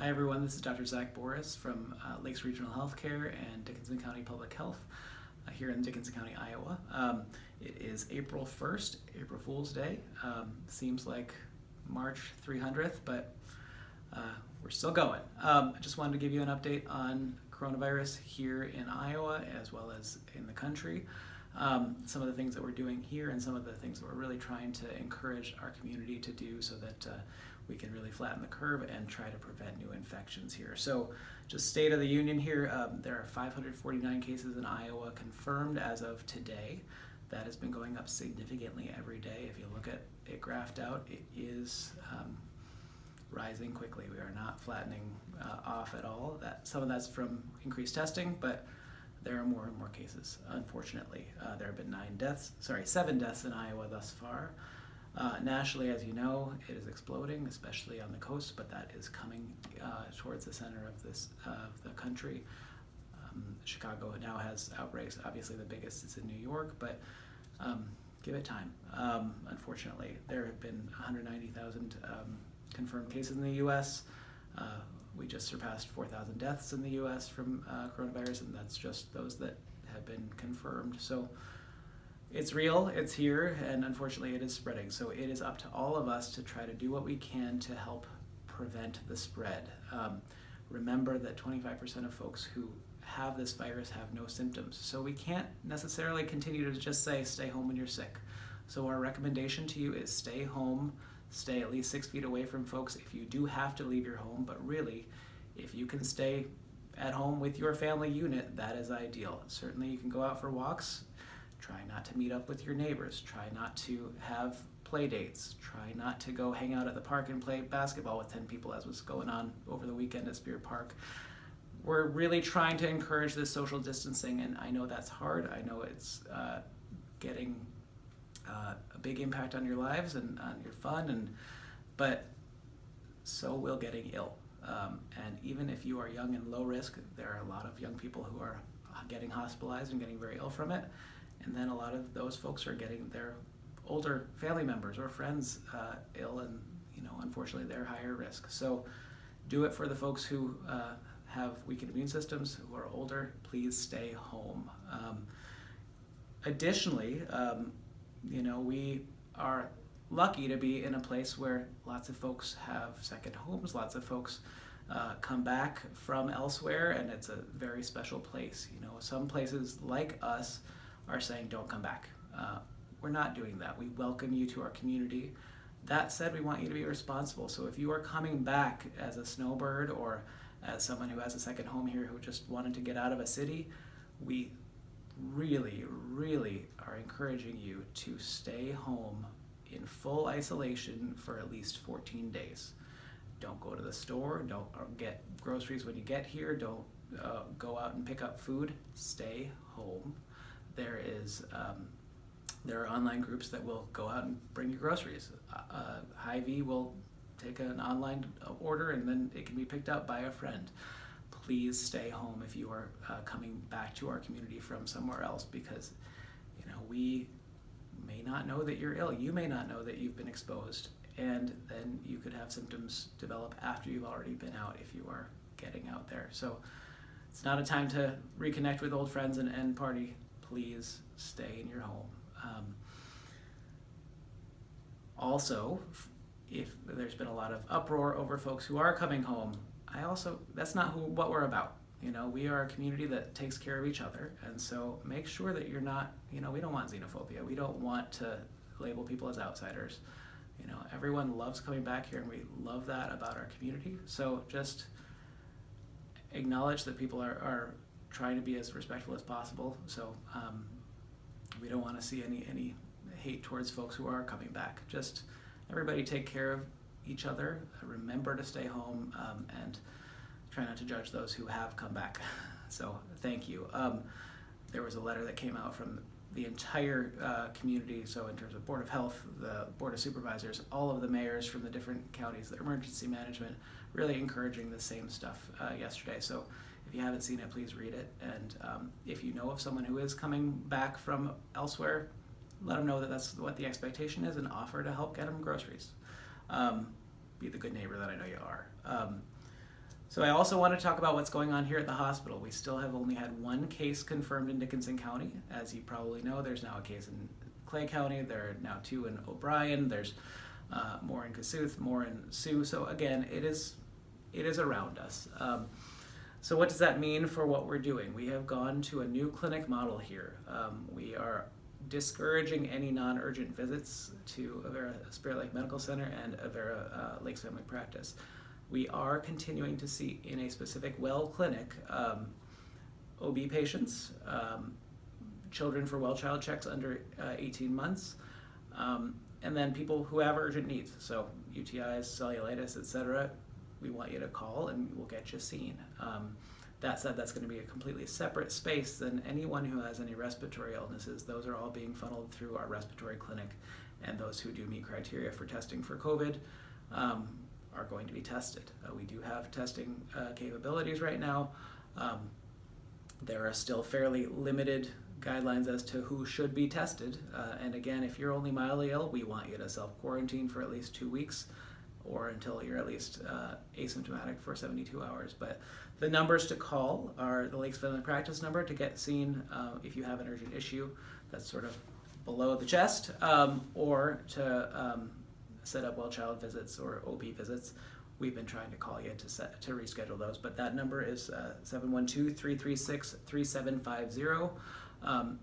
Hi everyone, this is Dr. Zach Borus from Lakes Regional Healthcare and Dickinson County Public Health here in Dickinson County, Iowa. It is April 1st, April Fool's Day. Seems like March 300th, but we're still going. I just wanted to give you an update on coronavirus here in Iowa as well as in the country. Some of the things that we're doing here and some of the things that we're really trying to encourage our community to do so that we can really flatten the curve and try to prevent new infections here. So just State of the Union here, there are 549 cases in Iowa confirmed as of today. That has been going up significantly every day. If you look at it graphed out, it is rising quickly. We are not flattening off at all. Some of that's from increased testing, but there are more and more cases, unfortunately. There have been 7 deaths in Iowa thus far. Nationally, as you know, it is exploding, especially on the coast, but that is coming towards the center of the country. Chicago now has outbreaks. Obviously, the biggest is in New York, but give it time. Unfortunately, there have been 190,000 confirmed cases in the U.S. We just surpassed 4,000 deaths in the U.S. from coronavirus, and that's just those that have been confirmed. So it's real, it's here, and unfortunately it is spreading. So it is up to all of us to try to do what we can to help prevent the spread. Remember that 25% of folks who have this virus have no symptoms. So we can't necessarily continue to just say, stay home when you're sick. So our recommendation to you is stay home, stay at least 6 feet away from folks if you do have to leave your home, but really, if you can stay at home with your family unit, that is ideal. Certainly you can go out for walks. Try not to meet up with your neighbors. Try not to have play dates. Try not to go hang out at the park and play basketball with 10 people as was going on over the weekend at Spear Park. We're really trying to encourage this social distancing, and I know that's hard. I know it's getting a big impact on your lives and on your fun, but so will getting ill. And even if you are young and low risk, there are a lot of young people who are getting hospitalized and getting very ill from it. And then a lot of those folks are getting their older family members or friends ill, and unfortunately they're higher risk. So do it for the folks who have weakened immune systems, who are older. Please stay home. Additionally, we are lucky to be in a place where lots of folks have second homes, lots of folks come back from elsewhere, and it's a very special place. Some places like us are saying don't come back. We're not doing that. We welcome you to our community. That said, we want you to be responsible. So if you are coming back as a snowbird or as someone who has a second home here who just wanted to get out of a city, we really, really are encouraging you to stay home in full isolation for at least 14 days. Don't go to the store. Don't get groceries when you get here. Don't go out and pick up food. Stay home. There are online groups that will go out and bring you groceries. Hy-Vee will take an online order and then it can be picked up by a friend. Please stay home if you are coming back to our community from somewhere else, because we may not know that you're ill. You may not know that you've been exposed, and then you could have symptoms develop after you've already been out if you are getting out there. So it's not a time to reconnect with old friends and party. Please stay in your home. Also, if there's been a lot of uproar over folks who are coming home, that's not what we're about. We are a community that takes care of each other, and so make sure that you're not, we don't want xenophobia. We don't want to label people as outsiders. Everyone loves coming back here, and we love that about our community. So just acknowledge that people are trying to be as respectful as possible. So we don't want to see any hate towards folks who are coming back. Just everybody take care of each other. Remember to stay home and try not to judge those who have come back. So thank you. There was a letter that came out from the entire community, so in terms of Board of Health, the Board of Supervisors, all of the mayors from the different counties, the emergency management, really encouraging the same stuff yesterday. So if you haven't seen it, please read it. And if you know of someone who is coming back from elsewhere, let them know that that's what the expectation is and offer to help get them groceries. Be the good neighbor that I know you are. So I also want to talk about what's going on here at the hospital. We still have only had one case confirmed in Dickinson County. As you probably know, there's now a case in Clay County. There are now 2 in O'Brien. There's more in Kossuth, more in Sioux. So again, it is around us. So what does that mean for what we're doing? We have gone to a new clinic model here. We are discouraging any non-urgent visits to Avera Spirit Lake Medical Center and Avera Lakes Family Practice. We are continuing to see in a specific well clinic OB patients, children for well child checks under 18 months, and then people who have urgent needs, so UTIs, cellulitis, etc. We want you to call and we'll get you seen. That said, that's going to be a completely separate space than anyone who has any respiratory illnesses. Those are all being funneled through our respiratory clinic, and those who do meet criteria for testing for COVID are going to be tested. We do have testing capabilities right now. There are still fairly limited guidelines as to who should be tested. And again, if you're only mildly ill, we want you to self-quarantine for at least 2 weeks or until you're at least asymptomatic for 72 hours. But the numbers to call are the Lakes Family Practice number to get seen if you have an urgent issue that's sort of below the chest, or to set up well child visits or OB visits. We've been trying to call you to reschedule those, but that number is 712-336-3750. And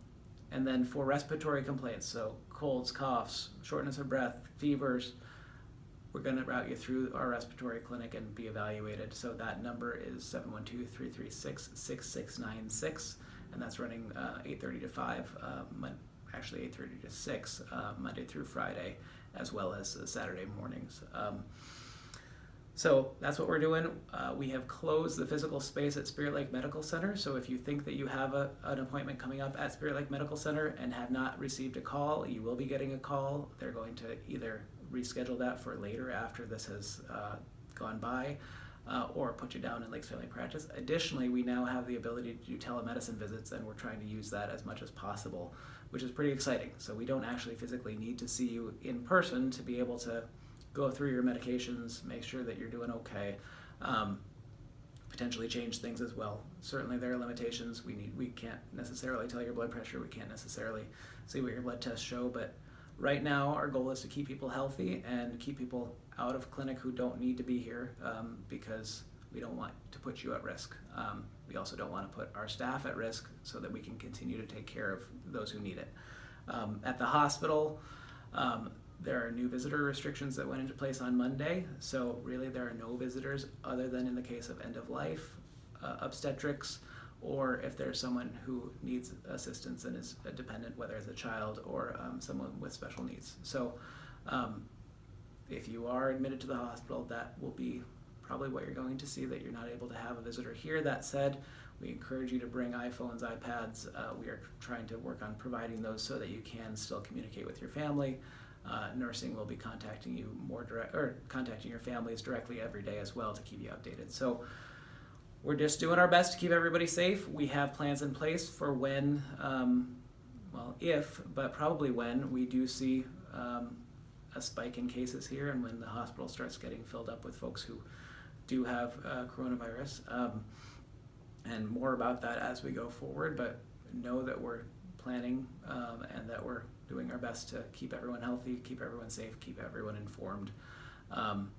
then for respiratory complaints, so colds, coughs, shortness of breath, fevers, we're going to route you through our respiratory clinic and be evaluated. So that number is 712-336-6696, and that's running 8:30 to 5, actually 8:30 to 6, Monday through Friday, as well as Saturday mornings. So that's what we're doing. We have closed the physical space at Spirit Lake Medical Center. So if you think that you have an appointment coming up at Spirit Lake Medical Center and have not received a call, you will be getting a call. They're going to either reschedule that for later after this has gone by, or put you down in Lakes Family Practice. Additionally, we now have the ability to do telemedicine visits, and we're trying to use that as much as possible, which is pretty exciting. So we don't actually physically need to see you in person to be able to go through your medications, make sure that you're doing okay, potentially change things as well. Certainly there are limitations. We can't necessarily tell your blood pressure, we can't necessarily see what your blood tests show, but right now our goal is to keep people healthy and keep people out of clinic who don't need to be here, because we don't want to put you at risk. We also don't want to put our staff at risk so that we can continue to take care of those who need it. At the hospital, there are new visitor restrictions that went into place on Monday, so really there are no visitors other than in the case of end of life, obstetrics, or if there's someone who needs assistance and is a dependent, whether it's a child or someone with special needs. So if you are admitted to the hospital, that will be probably what you're going to see, that you're not able to have a visitor here. That said, we encourage you to bring iPhones, iPads. We are trying to work on providing those so that you can still communicate with your family. Nursing will be contacting you contacting your families directly every day as well to keep you updated. So we're just doing our best to keep everybody safe. We have plans in place for when, if, but probably when we do see a spike in cases here and when the hospital starts getting filled up with folks who do have coronavirus. And more about that as we go forward, but know that we're planning and that we're doing our best to keep everyone healthy, keep everyone safe, keep everyone informed, and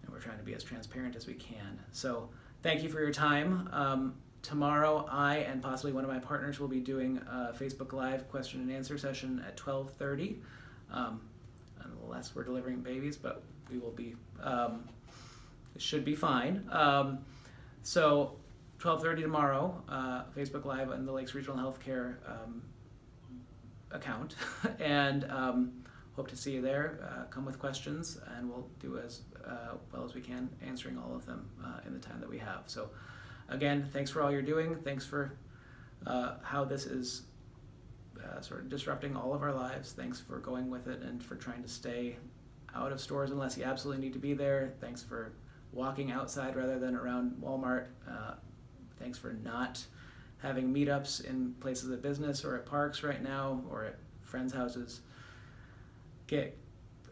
we're trying to be as transparent as we can. So thank you for your time. Tomorrow, I and possibly one of my partners will be doing a Facebook Live question and answer session at 12:30, unless we're delivering babies, but we will be, it should be fine. So 12:30 tomorrow, Facebook Live on the Lakes Regional Healthcare account, and hope to see you there. Come with questions, and we'll do as well as we can answering all of them in the time that we have. So again, thanks for all you're doing. Thanks for how this is sort of disrupting all of our lives. Thanks for going with it and for trying to stay out of stores unless you absolutely need to be there. Thanks for walking outside rather than around Walmart. Thanks for not having meetups in places of business or at parks right now or at friends' houses. Get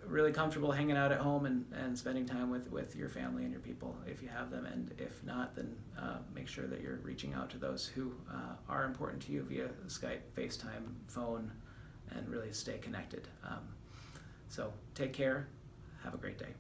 really comfortable hanging out at home and spending time with your family and your people if you have them. And if not, then make sure that you're reaching out to those who are important to you via Skype, FaceTime, phone, and really stay connected. So take care. Have a great day.